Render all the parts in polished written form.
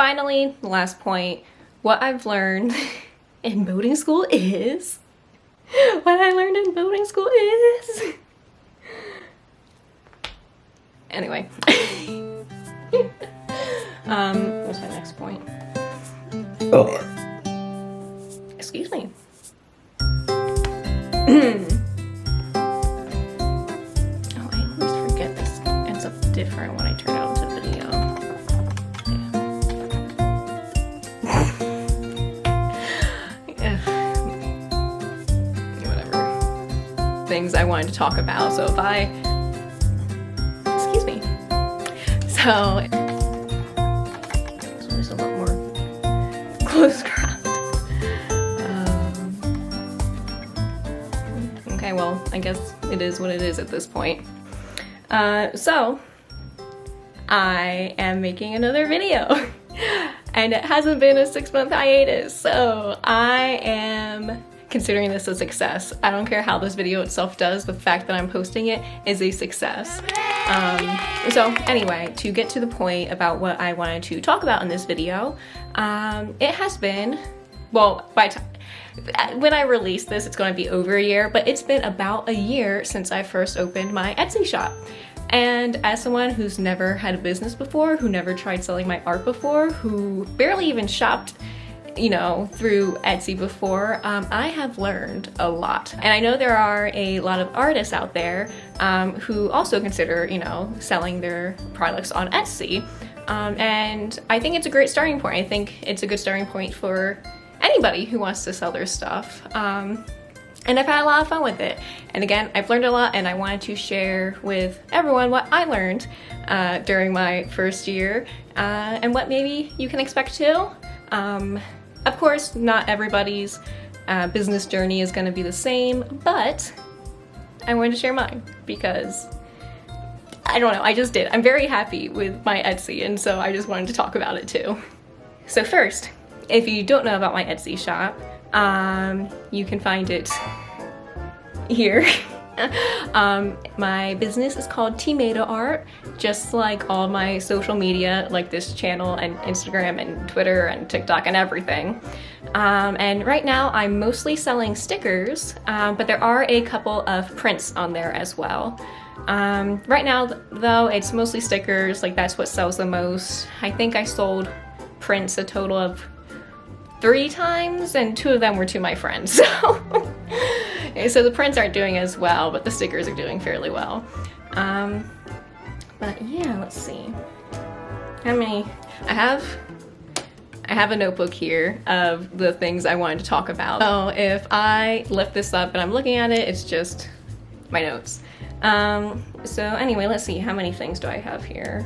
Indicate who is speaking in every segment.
Speaker 1: finally, the last point, what I've learned in boating school is, anyway. What's my next point?
Speaker 2: Oh.
Speaker 1: Excuse me. Oh, I always forget this ends up different when I turn it onto video. Whatever. Things I wanted to talk about, so if excuse me. So, there's a lot more close ground. Okay, well, I guess it is what it is at this point. So, I am making another video. And it hasn't been a 6-month hiatus, so I am considering this a success. I don't care how this video itself does, the fact that I'm posting it is a success. So anyway, to get to the point about what I wanted to talk about in this video, it has been, well, when I release this, it's going to be over a year, but it's been about a year since I first opened my Etsy shop. And as someone who's never had a business before, who never tried selling my art before, who barely even shopped, you know, through Etsy before, I have learned a lot. And I know there are a lot of artists out there who also consider, you know, selling their products on Etsy. And I think it's a great starting point. I think it's a good starting point for anybody who wants to sell their stuff. And I've had a lot of fun with it. And again, I've learned a lot, and I wanted to share with everyone what I learned during my first year and what maybe you can expect too. Of course, not everybody's business journey is going to be the same, but I wanted to share mine because I don't know, I just did. I'm very happy with my Etsy, and so I just wanted to talk about it too. So first, if you don't know about my Etsy shop, you can find it here. My business is called Tomato Art, just like all my social media, like this channel and Instagram and Twitter and TikTok and everything. And right now I'm mostly selling stickers, but there are a couple of prints on there as well. Right now though, it's mostly stickers, like that's what sells the most. I think I sold prints a total of 3 times, and 2 of them were to my friends. So the prints aren't doing as well, but the stickers are doing fairly well. But yeah, let's see. How many? I have a notebook here of the things I wanted to talk about. So if I lift this up and I'm looking at it, it's just my notes. So anyway, let's see, how many things do I have here?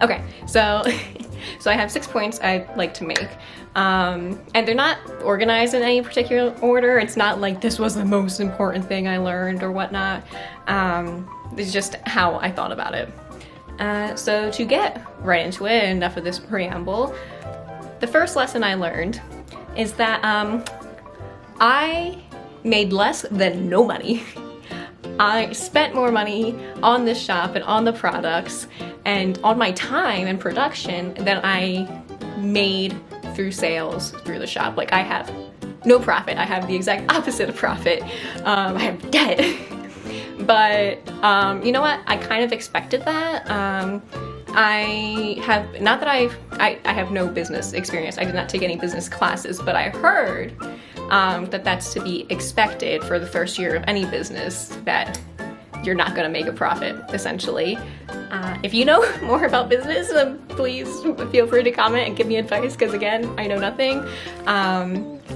Speaker 1: Okay, so I have 6 points I'd like to make. And they're not organized in any particular order. It's not like this was the most important thing I learned or whatnot. It's just how I thought about it. So to get right into it, enough of this preamble, the first lesson I learned is that I made less than no money. I spent more money on this shop and on the products and on my time and production than I made through sales through the shop. Like, I have no profit. I have the exact opposite of profit. I have debt. But you know what? I kind of expected that. I have, not that I have no business experience. I did not take any business classes, but I heard that that's to be expected for the first year of any business, that you're not going to make a profit, essentially. If you know more about business, please feel free to comment and give me advice, because again, I know nothing.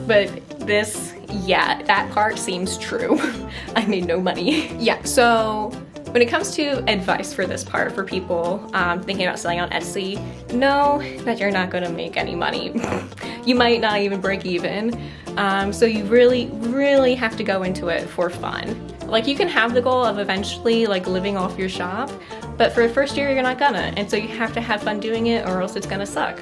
Speaker 1: But this, yeah, that part seems true. I made no money. Yeah, so when it comes to advice for this part, for people thinking about selling on Etsy, know that you're not going to make any money. You might not even break even. So you really have to go into it for fun. Like, you can have the goal of eventually like living off your shop, but for the first year you're not gonna, and so you have to have fun doing it or else it's gonna suck.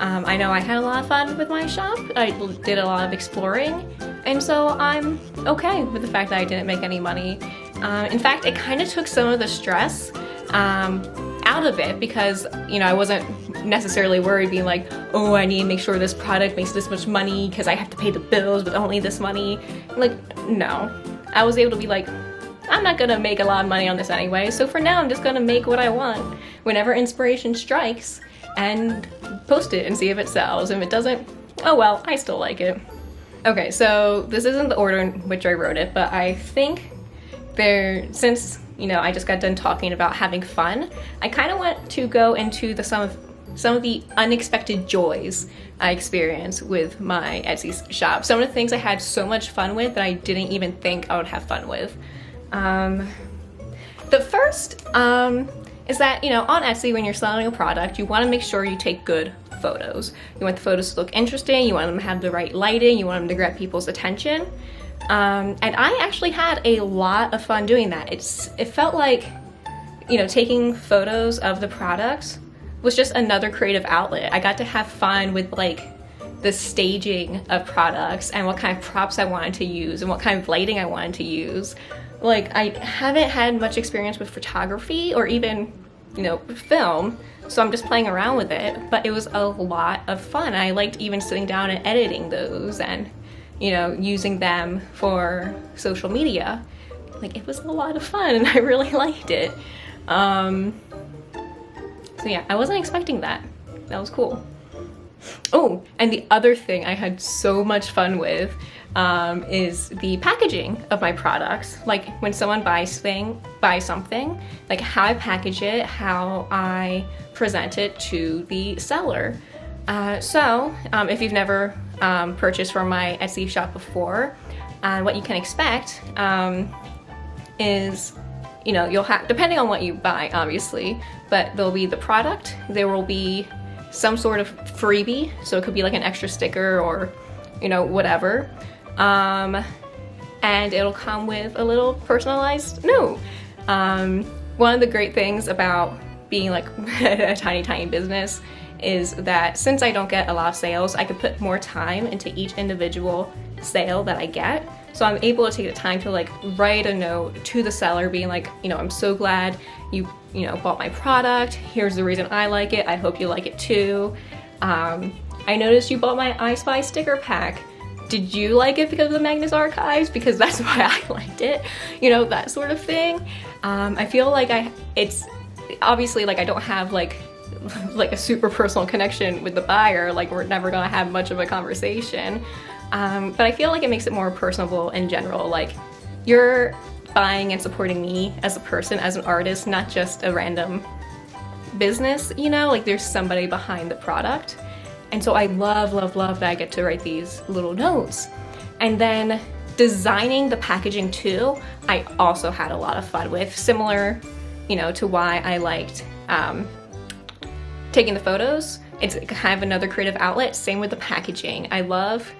Speaker 1: I know I had a lot of fun with my shop. I did a lot of exploring, and so I'm okay with the fact that I didn't make any money. In fact, it kind of took some of the stress out out of it because, you know, I wasn't necessarily worried being like, oh, I need to make sure this product makes this much money because I have to pay the bills with only this money. Like, no. I was able to be like, I'm not gonna make a lot of money on this anyway, so for now I'm just gonna make what I want whenever inspiration strikes and post it and see if it sells. If it doesn't, oh well, I still like it. Okay, so this isn't the order in which I wrote it, but I think since, you know, I just got done talking about having fun, I kind of want to go into some of the unexpected joys I experienced with my Etsy shop. Some of the things I had so much fun with that I didn't even think I would have fun with. The first is that, you know, on Etsy when you're selling a product, you want to make sure you take good photos. You want the photos to look interesting, you want them to have the right lighting, you want them to grab people's attention. And I actually had a lot of fun doing that. It felt like, you know, taking photos of the products was just another creative outlet. I got to have fun with like the staging of products and what kind of props I wanted to use and what kind of lighting I wanted to use. Like, I haven't had much experience with photography or even, you know, film, so I'm just playing around with it, but it was a lot of fun. I liked even sitting down and editing those and, you know, using them for social media. Like, it was a lot of fun and I really liked it. So yeah, I wasn't expecting that. That was cool. Oh, and the other thing I had so much fun with is the packaging of my products. Like when someone buys something, like how I package it, how I present it to the seller. So if you've never purchased from my Etsy shop before, what you can expect is, you know, you'll have, depending on what you buy, obviously, but there'll be the product, there will be some sort of freebie, so it could be like an extra sticker or, you know, whatever. And it'll come with a little personalized note. One of the great things about being like a tiny business is that since I don't get a lot of sales, I could put more time into each individual sale that I get. So I'm able to take the time to like write a note to the seller being like, you know, I'm so glad you know, bought my product. Here's the reason I like it. I hope you like it too. I noticed you bought my I Spy sticker pack. Did you like it because of the Magnus Archives? Because that's why I liked it. You know, that sort of thing. I feel like it's obviously like I don't have like a super personal connection with the buyer. Like we're never gonna have much of a conversation. But I feel like it makes it more personable in general. Like you're buying and supporting me as a person, as an artist, not just a random business, you know, like there's somebody behind the product. And so I love that I get to write these little notes. And then designing the packaging too, I also had a lot of fun with, similar, you know, to why I liked taking the photos. It's kind of another creative outlet. Same with the packaging. I love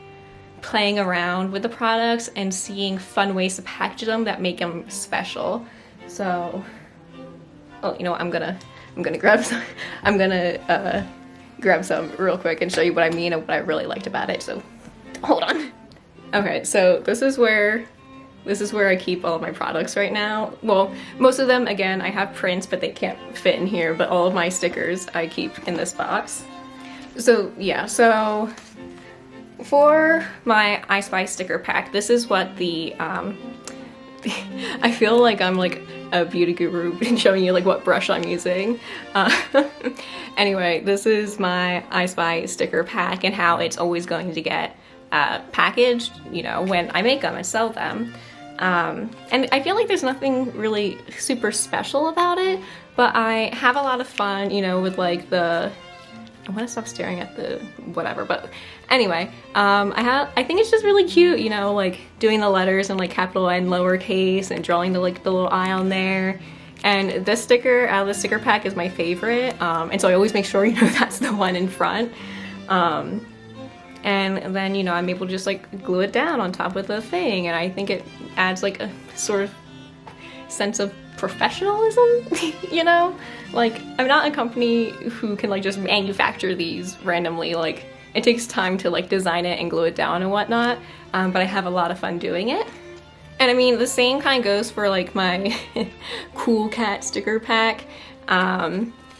Speaker 1: playing around with the products and seeing fun ways to package them that make them special. So, oh, you know what, I'm gonna grab some, grab some real quick and show you what I mean and what I really liked about it. So, hold on. Okay, so this is where I keep all of my products right now. Well, most of them, again, I have prints, but they can't fit in here, but all of my stickers I keep in this box. So, yeah, so for my I Spy sticker pack, this is what the, I feel like I'm like a beauty guru showing you like what brush I'm using. Anyway, this is my I Spy sticker pack and how it's always going to get packaged, you know, when I make them and sell them. And I feel like there's nothing really super special about it, but I have a lot of fun, you know, with like the, I want to stop staring at the whatever, but anyway, I think it's just really cute, you know, like doing the letters in like capital N lowercase and drawing the like the little eye on there. And this sticker out of the sticker pack is my favorite, and so I always make sure, you know, that's the one in front. And then, you know, I'm able to just like glue it down on top of the thing, and I think it adds like a sort of sense of professionalism, you know? Like, I'm not a company who can like just manufacture these randomly. Like, it takes time to like design it and glue it down and whatnot, but I have a lot of fun doing it. And I mean, the same kind of goes for like my Cool Cat sticker pack.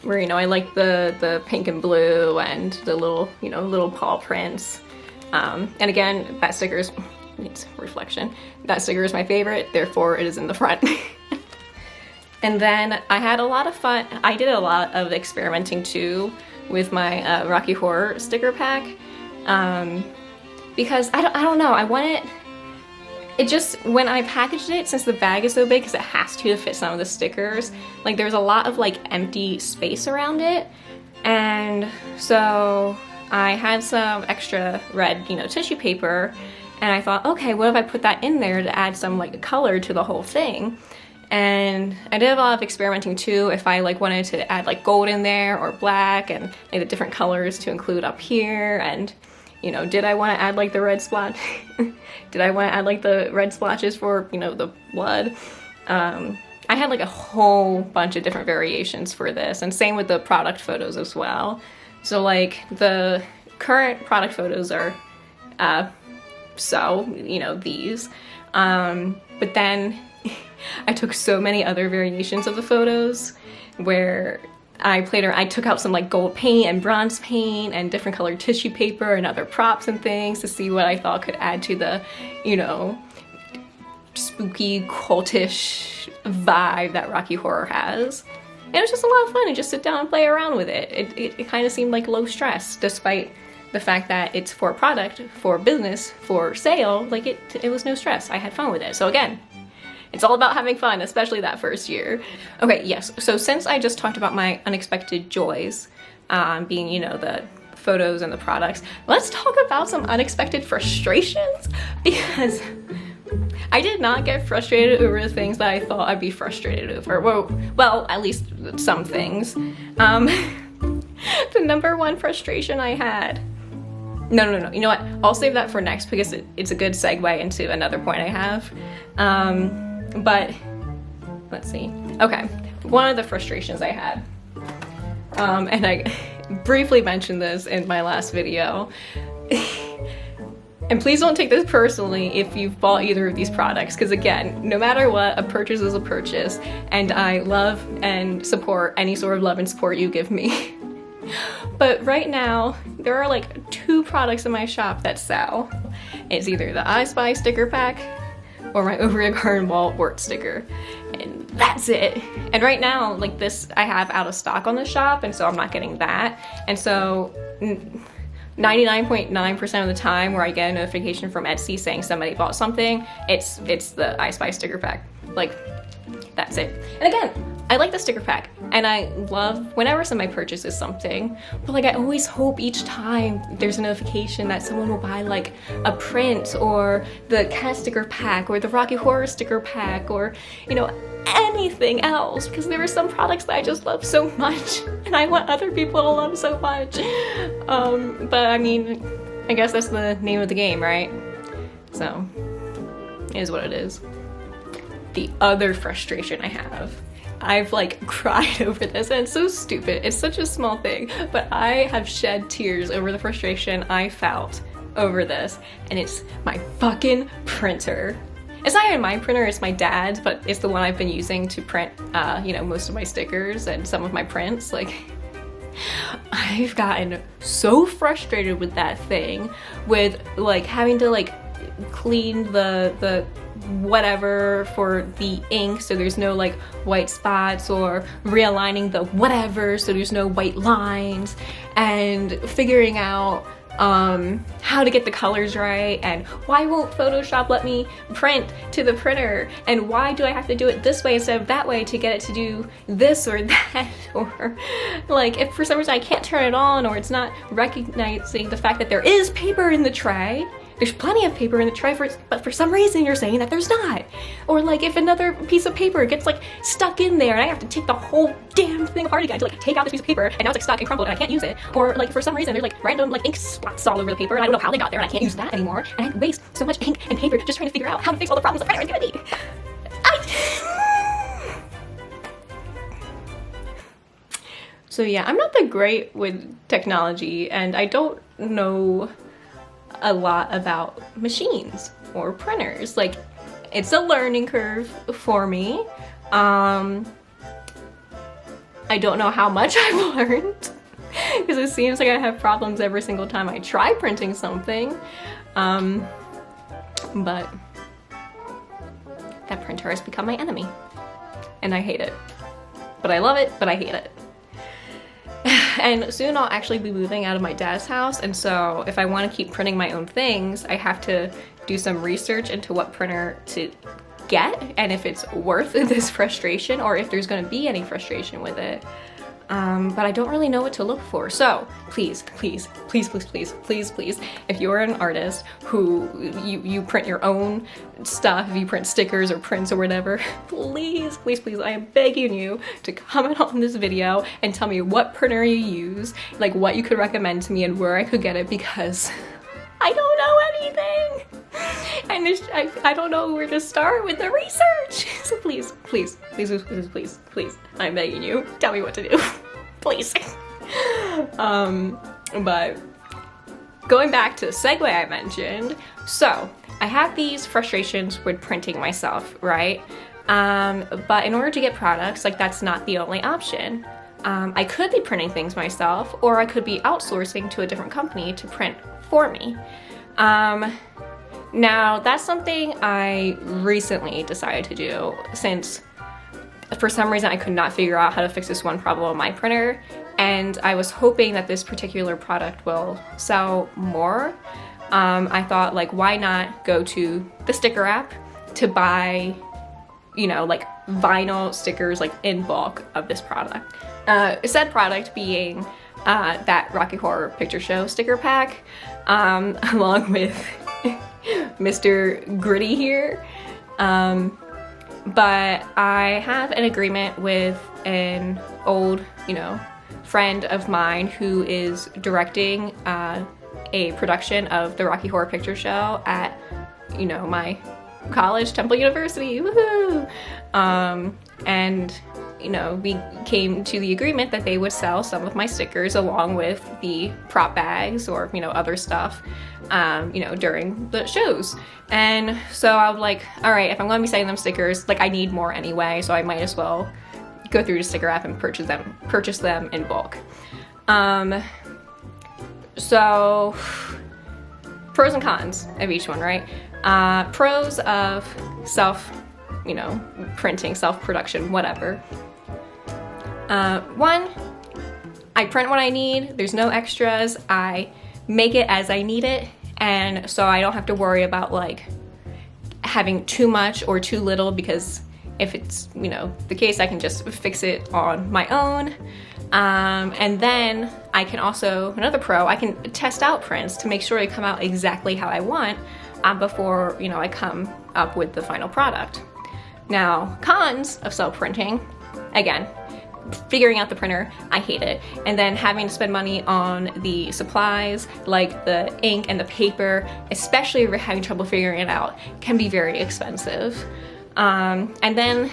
Speaker 1: where, you know, I like the pink and blue and the little, you know, little paw prints. And again, that sticker's, it's reflection. That sticker is my favorite, therefore it is in the front. And then I had a lot of fun. I did a lot of experimenting too with my Rocky Horror sticker pack. Because I don't know, I wanted, it just, when I packaged it, since the bag is so big, because it has to fit some of the stickers, like there's a lot of like empty space around it. And so I had some extra red, you know, tissue paper, and I thought, okay, what if I put that in there to add some like color to the whole thing? And I did a lot of experimenting too, if I like wanted to add like gold in there or black and like the different colors to include up here. And you know, did I want to add like the red splotch? Did I want to add like the red splotches for, you know, the blood? I had like a whole bunch of different variations for this, and same with the product photos as well. So like the current product photos are so, you know, these, but then I took so many other variations of the photos where I took out some like gold paint and bronze paint and different colored tissue paper and other props and things to see what I thought could add to the, you know, spooky cultish vibe that Rocky Horror has. And it was just a lot of fun to just sit down and play around with it. It kind of seemed like low stress, despite the fact that it's for product, for business, for sale. Like it was no stress. I had fun with it. So again, it's all about having fun, especially that first year. Okay, yes, so since I just talked about my unexpected joys, being, you know, the photos and the products, let's talk about some unexpected frustrations, because I did not get frustrated over the things that I thought I'd be frustrated over. Well, at least some things. The number one frustration I had, no, you know what? I'll save that for next, because it's a good segue into another point I have. But let's see. Okay, one of the frustrations I had, and I briefly mentioned this in my last video, and please don't take this personally if you've bought either of these products, because again, no matter what, a purchase is a purchase, and I love and support any sort of love and support you give me. But right now, there are like 2 products in my shop that sell. It's either the I Spy sticker pack or my Over a Garden Wall Wart sticker, and that's it. And right now, like this, I have out of stock on the shop, and so I'm not getting that. And so 99.9% of the time where I get a notification from Etsy saying somebody bought something, it's the I Spy sticker pack. Like, that's it. And again, I like the sticker pack, and I love whenever somebody purchases something, but like I always hope each time there's a notification that someone will buy like a print or the cat sticker pack or the Rocky Horror sticker pack or, you know, anything else, because there are some products that I just love so much and I want other people to love so much. But I mean, I guess that's the name of the game, right? So, it is what it is. The other frustration I have, I've like cried over this, and it's so stupid. It's such a small thing, but I have shed tears over the frustration I felt over this, and it's my fucking printer. It's not even my printer, it's my dad's, but it's the one I've been using to print, you know, most of my stickers and some of my prints. Like, I've gotten so frustrated with that thing, with like having to like clean the whatever for the ink so there's no like white spots, or realigning the whatever so there's no white lines, and figuring out how to get the colors right, and why won't Photoshop let me print to the printer, and why do I have to do it this way instead of that way to get it to do this or that, or like if for some reason I can't turn it on, or it's not recognizing the fact that there is paper in the tray. There's plenty of paper in the tray, but for some reason you're saying that there's not. Or like if another piece of paper gets like stuck in there and I have to take the whole damn thing apart again to like take out this piece of paper, and now it's like stuck and crumpled and I can't use it. Or like for some reason there's like random like ink spots all over the paper and I don't know how they got there and I can't use that anymore. And I have to waste so much ink and paper just trying to figure out how to fix all the problems the printer is giving me. So yeah, I'm not that great with technology, and I don't know a lot about machines or printers. Like, it's a learning curve for me. I don't know how much I've learned because it seems like I have problems every single time I try printing something. But that printer has become my enemy and I hate it. But I love it, but I hate it. And soon I'll actually be moving out of my dad's house, and so if I want to keep printing my own things, I have to do some research into what printer to get and if it's worth this frustration or if there's going to be any frustration with it. But I don't really know what to look for. So please, please, please, please, please, please, please, if you're an artist who you print your own stuff, if you print stickers or prints or whatever, please, please, please, I am begging you to comment on this video and tell me what printer you use, like what you could recommend to me and where I could get it, because I don't know anything. And I don't know where to start with the research. So please, please, please, please, please, please, please, I'm begging you, tell me what to do, please. But going back to the segue I mentioned, so I have these frustrations with printing myself, right? But in order to get products, like that's not the only option. I could be printing things myself, or I could be outsourcing to a different company to print for me. Now that's something I recently decided to do since for some reason I could not figure out how to fix this one problem on my printer, and I was hoping that this particular product will sell more. I thought, like, why not go to the sticker app to buy, you know, like vinyl stickers like in bulk of this product. Said product being that Rocky Horror Picture Show sticker pack, along with Mr. Gritty here. But I have an agreement with an old, you know, friend of mine who is directing a production of the Rocky Horror Picture Show at, you know, my college, Temple University, woohoo! And, you know, we came to the agreement that they would sell some of my stickers along with the prop bags or, you know, other stuff, you know, during the shows. And so I was like, all right, if I'm going to be selling them stickers, like I need more anyway, so I might as well go through the sticker app and purchase them in bulk. So pros and cons of each one, right? Pros of self, you know, printing, self-production, whatever. One, I print what I need, there's no extras, I make it as I need it, and so I don't have to worry about like having too much or too little, because if it's, you know, the case, I can just fix it on my own. And then I can also, another pro, I can test out prints to make sure they come out exactly how I want before, you know, I come up with the final product. Now, cons of self-printing, again, figuring out the printer, I hate it. And then having to spend money on the supplies, like the ink and the paper, especially if you're having trouble figuring it out, can be very expensive. And then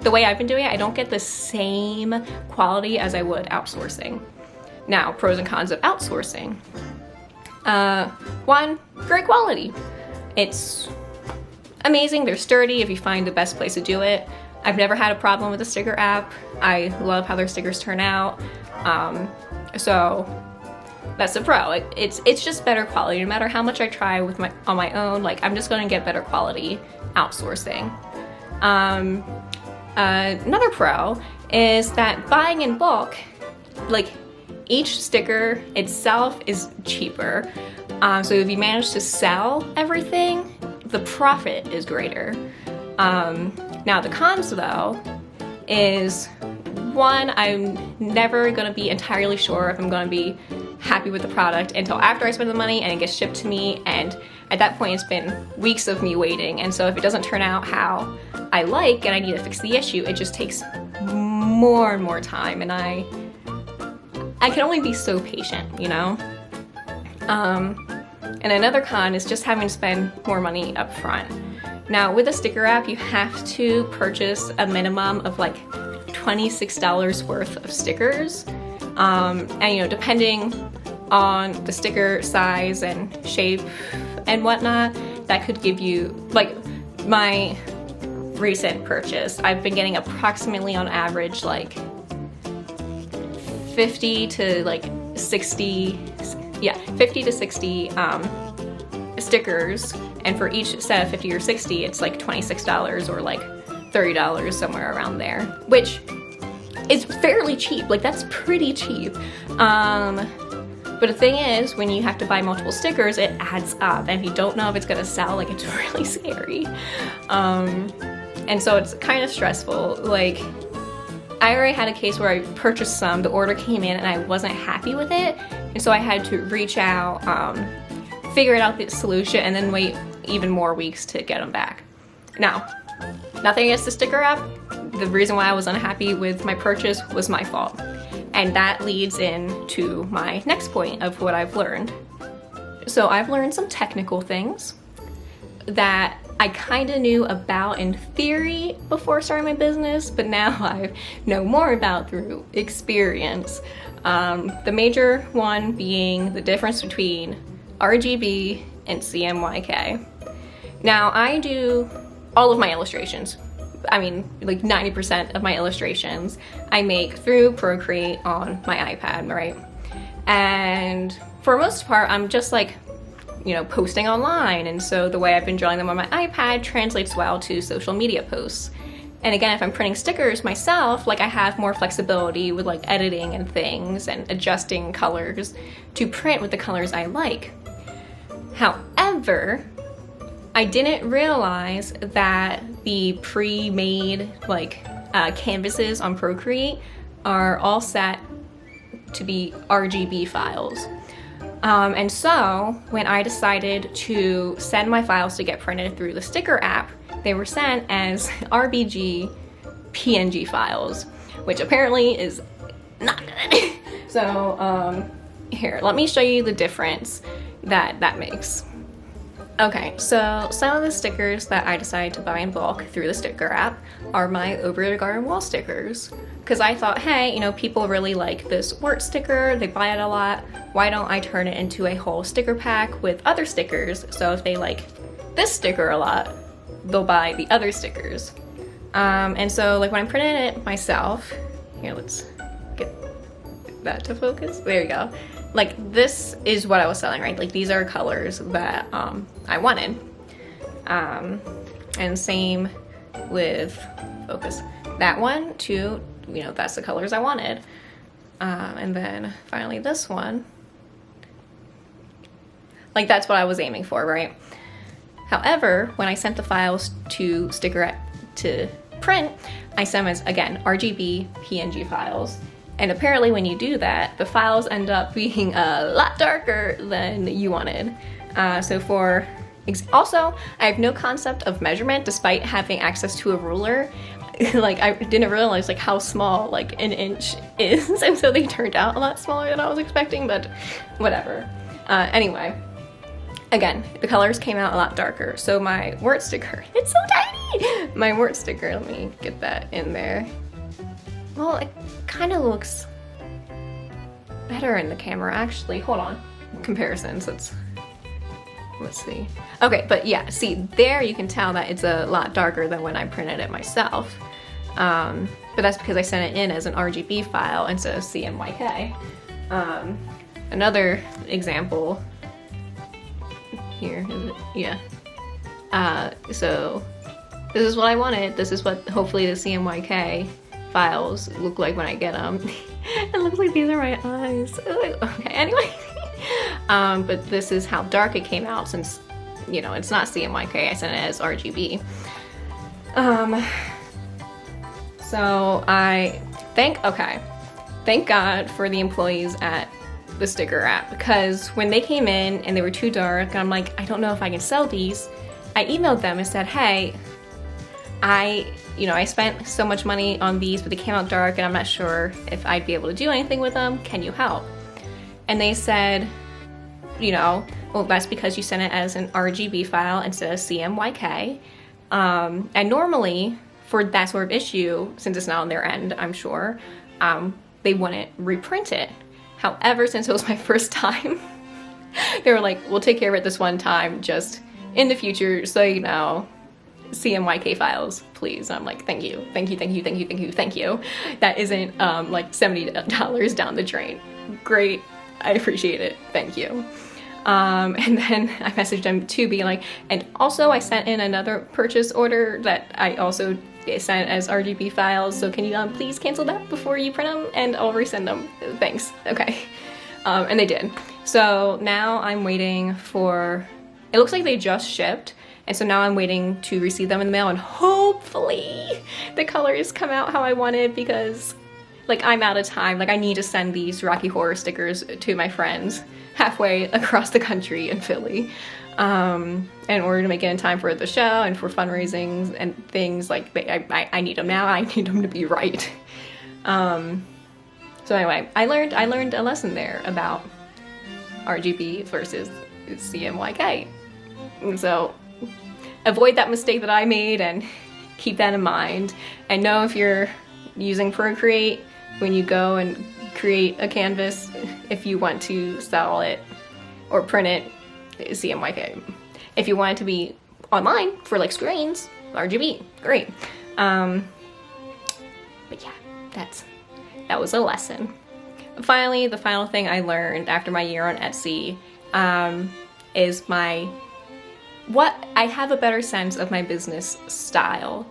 Speaker 1: the way I've been doing it, I don't get the same quality as I would outsourcing. Now, pros and cons of outsourcing. One, great quality. It's amazing, they're sturdy if you find the best place to do it. I've never had a problem with the sticker app. I love how their stickers turn out. So that's a pro. It's just better quality. No matter how much I try with on my own, like I'm just gonna get better quality outsourcing. Another pro is that buying in bulk, like each sticker itself is cheaper. So if you manage to sell everything, the profit is greater. Now the cons though is, one, I'm never gonna be entirely sure if I'm gonna be happy with the product until after I spend the money and it gets shipped to me, and at that point it's been weeks of me waiting, and so if it doesn't turn out how I like and I need to fix the issue, it just takes more and more time, and I can only be so patient, you know? And another con is just having to spend more money up front. Now with a sticker app, you have to purchase a minimum of like $26 worth of stickers. And you know, depending on the sticker size and shape and whatnot, that could give you, like my recent purchase, I've been getting approximately on average like 50 to like 60, yeah, 50 to 60 stickers, and for each set of 50 or 60, it's like $26 or like $30, somewhere around there, which is fairly cheap. Like, that's pretty cheap. But the thing is, when you have to buy multiple stickers, it adds up, and if you don't know if it's gonna sell, like, it's really scary. And so it's kind of stressful. Like, I already had a case where I purchased some, the order came in and I wasn't happy with it, and so I had to reach out, figure out the solution, and then wait even more weeks to get them back. Now, nothing against the sticker app. The reason why I was unhappy with my purchase was my fault. And that leads into my next point of what I've learned. So I've learned some technical things that I kind of knew about in theory before starting my business, but now I know more about through experience. The major one being the difference between Rgb and Cmyk. Now, I do all of my illustrations. I mean, like 90% of my illustrations I make through Procreate on my iPad, right? And for most part, I'm just like, you know, posting online, and so the way I've been drawing them on my iPad translates well to social media posts. And again, if I'm printing stickers myself, like, I have more flexibility with like editing and things and adjusting colors to print with the colors I like. However, I didn't realize that the pre-made like canvases on Procreate are all set to be RGB files. And so when I decided to send my files to get printed through the sticker app, they were sent as RBG PNG files, which apparently is not good. So here, let me show you the difference that makes. Okay, so some of the stickers that I decided to buy in bulk through the sticker app are my Over the Garden Wall stickers. Because I thought, hey, you know, people really like this wort sticker, they buy it a lot, why don't I turn it into a whole sticker pack with other stickers, so if they like this sticker a lot, they'll buy the other stickers. And so, like, when I'm printing it myself, here, let's get that to focus, there you go. Like, this is what I was selling, right? Like, these are colors that I wanted. And same with, focus, that one too, you know, that's the colors I wanted. And then finally this one, like, that's what I was aiming for, right? However, when I sent the files to sticker to print, I sent them as, again, RGB PNG files. And apparently when you do that, the files end up being a lot darker than you wanted. Also, I have no concept of measurement despite having access to a ruler. Like, I didn't realize like how small like an inch is, and so they turned out a lot smaller than I was expecting, but whatever. Anyway, again, the colors came out a lot darker. So my wort sticker, it's so tiny! My wort sticker, let me get that in there. Well, it kind of looks better in the camera, actually. Hold on. Comparisons, let's see. Okay, but yeah, see, there you can tell that it's a lot darker than when I printed it myself. But that's because I sent it in as an RGB file instead of Cmyk. Another example, here, is it? Yeah. So this is what I wanted. This is what hopefully the Cmyk files look like when I get them. It looks like these are my eyes. Okay, anyway. But this is how dark it came out, since, you know, it's not Cmyk, I sent it as RGB. So thank God for the employees at the sticker app, because when they came in and they were too dark, I'm like, I don't know if I can sell these. I emailed them and said, hey, I spent so much money on these, but they came out dark and I'm not sure if I'd be able to do anything with them. Can you help? And they said, you know, well, that's because you sent it as an RGB file instead of Cmyk. And normally for that sort of issue, since it's not on their end, I'm sure, they wouldn't reprint it. However, since it was my first time, they were like, we'll take care of it this one time, just in the future, so you know, CMYK files, please. And I'm like, thank you, thank you, thank you, thank you, thank you, thank you. That isn't like $70 down the drain. Great, I appreciate it, thank you. And then I messaged him to be like, and also I sent in another purchase order that I also sent as RGB files, so can you please cancel that before you print them, and I'll resend them, thanks. Okay. And they did. So now I'm waiting for, it looks like they just shipped, and so now I'm waiting to receive them in the mail, and hopefully the colors come out how I wanted, because like I'm out of time. Like I need to send these Rocky Horror stickers to my friends halfway across the country in Philly in order to make it in time for the show and for fundraisings and things. Like I need them now. I need them to be right. So anyway, I learned a lesson there about RGB versus CMYK. And so avoid that mistake that I made and keep that in mind. And know if you're using Procreate, when you go and create a canvas, if you want to sell it or print it, CMYK. If you want it to be online for like screens, RGB, great. But yeah, that was a lesson. Finally, the final thing I learned after my year on Etsy is I have a better sense of my business style.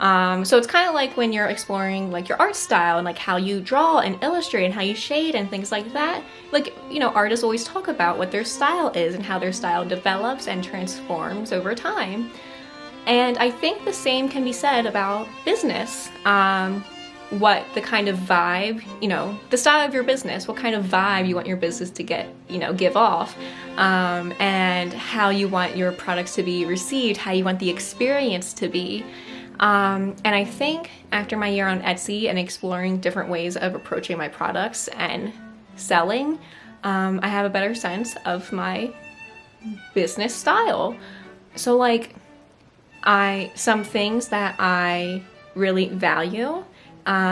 Speaker 1: So it's kind of like when you're exploring like your art style and like how you draw and illustrate and how you shade and things like that. Like, you know, artists always talk about what their style is and how their style develops and transforms over time. And I think the same can be said about business. What the kind of vibe, you know, the style of your business, what kind of vibe you want your business to get, you know, give off, and how you want your products to be received, how you want the experience to be. And I think after my year on Etsy and exploring different ways of approaching my products and selling, I have a better sense of my business style. So like some things that I really value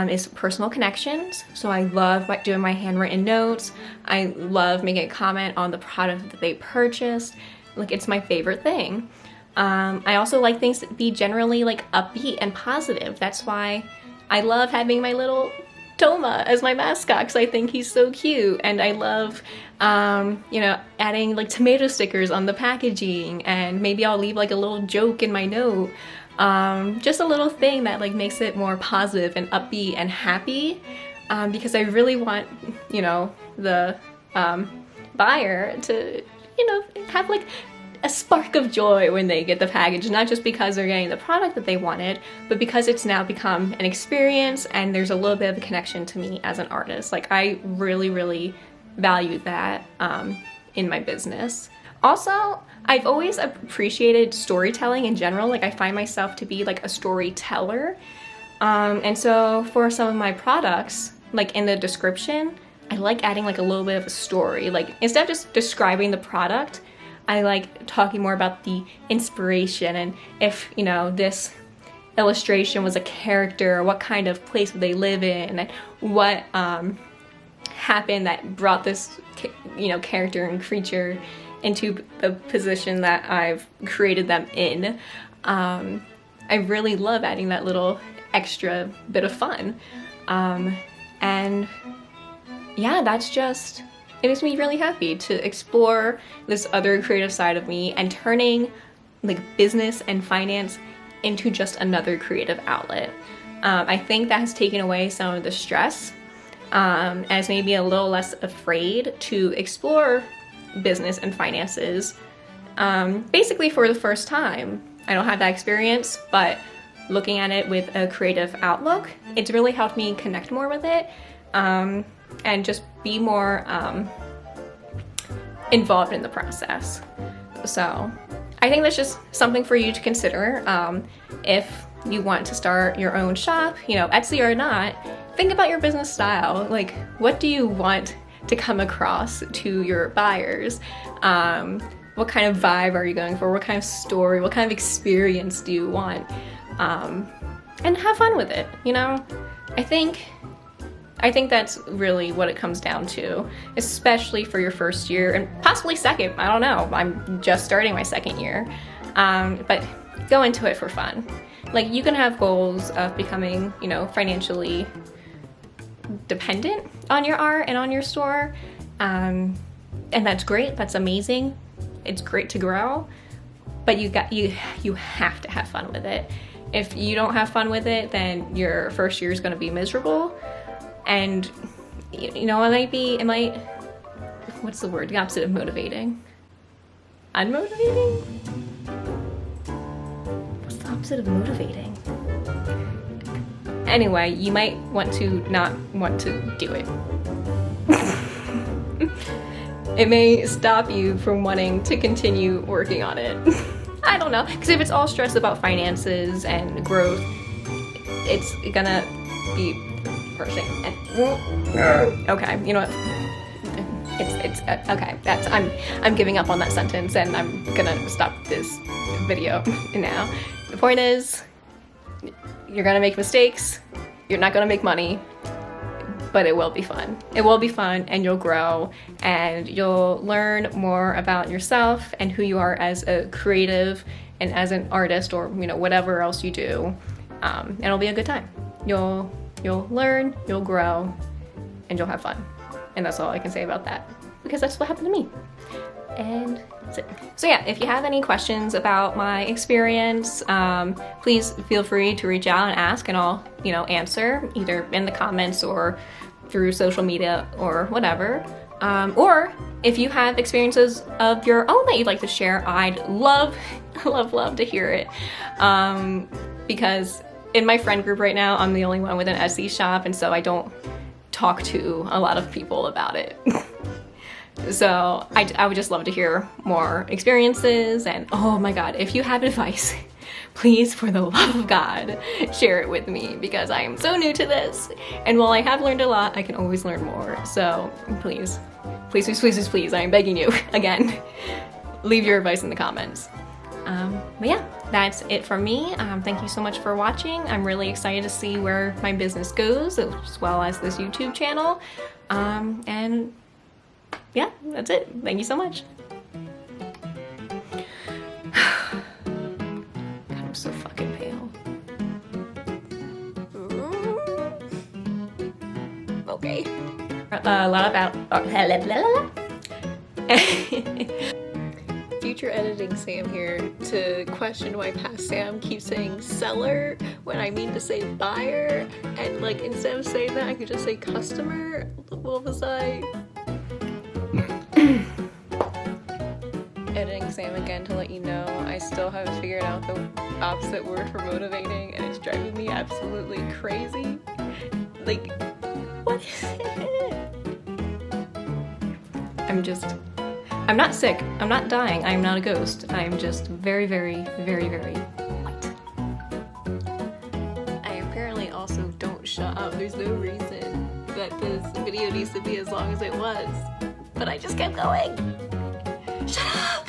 Speaker 1: is personal connections. So I love doing my handwritten notes. I love making a comment on the product that they purchased. Like it's my favorite thing. I also like things to be generally like upbeat and positive. That's why I love having my little Toma as my mascot, because I think he's so cute. And I love, you know, adding like tomato stickers on the packaging, and maybe I'll leave like a little joke in my note. Just a little thing that like makes it more positive and upbeat and happy, because I really want, you know, the buyer to, you know, have like a spark of joy when they get the package, not just because they're getting the product that they wanted, but because it's now become an experience and there's a little bit of a connection to me as an artist. Like I really, really value that in my business. Also, I've always appreciated storytelling in general. Like I find myself to be like a storyteller. And so for some of my products, like in the description, I like adding like a little bit of a story. Like instead of just describing the product, I like talking more about the inspiration and if, you know, this illustration was a character, what kind of place would they live in, and what happened that brought this, you know, character and creature into the position that I've created them in. I really love adding that little extra bit of fun. And yeah, that's just, it makes me really happy to explore this other creative side of me and turning like business and finance into just another creative outlet. I think that has taken away some of the stress, and it's made me a little less afraid to explore business and finances, basically for the first time. I don't have that experience, but looking at it with a creative outlook, it's really helped me connect more with it, and just be more involved in the process. So I think that's just something for you to consider. If you want to start your own shop, you know, Etsy or not, think about your business style. Like, what do you want to come across to your buyers? What kind of vibe are you going for? What kind of story? What kind of experience do you want? And have fun with it, you know? I think that's really what it comes down to, especially for your first year and possibly second. I don't know. I'm just starting my second year. But go into it for fun. Like, you can have goals of becoming, you know, financially dependent on your art and on your store, and that's great, that's amazing, it's great to grow, but you have to have fun with it. If you don't have fun with it, then your first year is going to be miserable, and you know, it might, what's the word, the opposite of motivating? Unmotivating? What's the opposite of motivating? Anyway, you might want to not want to do it. It may stop you from wanting to continue working on it. I don't know, because if it's all stress about finances and growth, it's gonna be frustrating. Okay, you know what? It's okay. I'm giving up on that sentence, and I'm gonna stop this video now. The point is, you're gonna make mistakes. You're not gonna make money, but it will be fun. It will be fun, and you'll grow, and you'll learn more about yourself and who you are as a creative and as an artist, or you know, whatever else you do. And it'll be a good time. You'll learn, you'll grow, and you'll have fun. And that's all I can say about that, because that's what happened to me. And that's it. So yeah, if you have any questions about my experience, please feel free to reach out and ask, and I'll, you know, answer either in the comments or through social media or whatever. Or if you have experiences of your own that you'd like to share, I'd love to hear it. Because in my friend group right now, I'm the only one with an Etsy shop, and so I don't talk to a lot of people about it. So I would just love to hear more experiences, and oh my god, if you have advice, please, for the love of God, share it with me, because I am so new to this, and while I have learned a lot, I can always learn more. So please, please, please, please, please, please, I am begging you, again, leave your advice in the comments. But yeah, that's it from me. Thank you so much for watching. I'm really excited to see where my business goes, as well as this YouTube channel. And yeah, that's it. Thank you so much. God, I'm so fucking pale. Okay. A lot about Future editing Sam here to question why past Sam keeps saying seller when I mean to say buyer, and like instead of saying that I could just say customer. What was I? Editing Sam again to let you know I still haven't figured out the opposite word for motivating, and it's driving me absolutely crazy. Like, what is it? I'm not sick, I'm not dying, I'm not a ghost. I'm just very, very, very, very white. I apparently also don't shut up. There's no reason that this video needs to be as long as it was, but I just kept going. Shut up!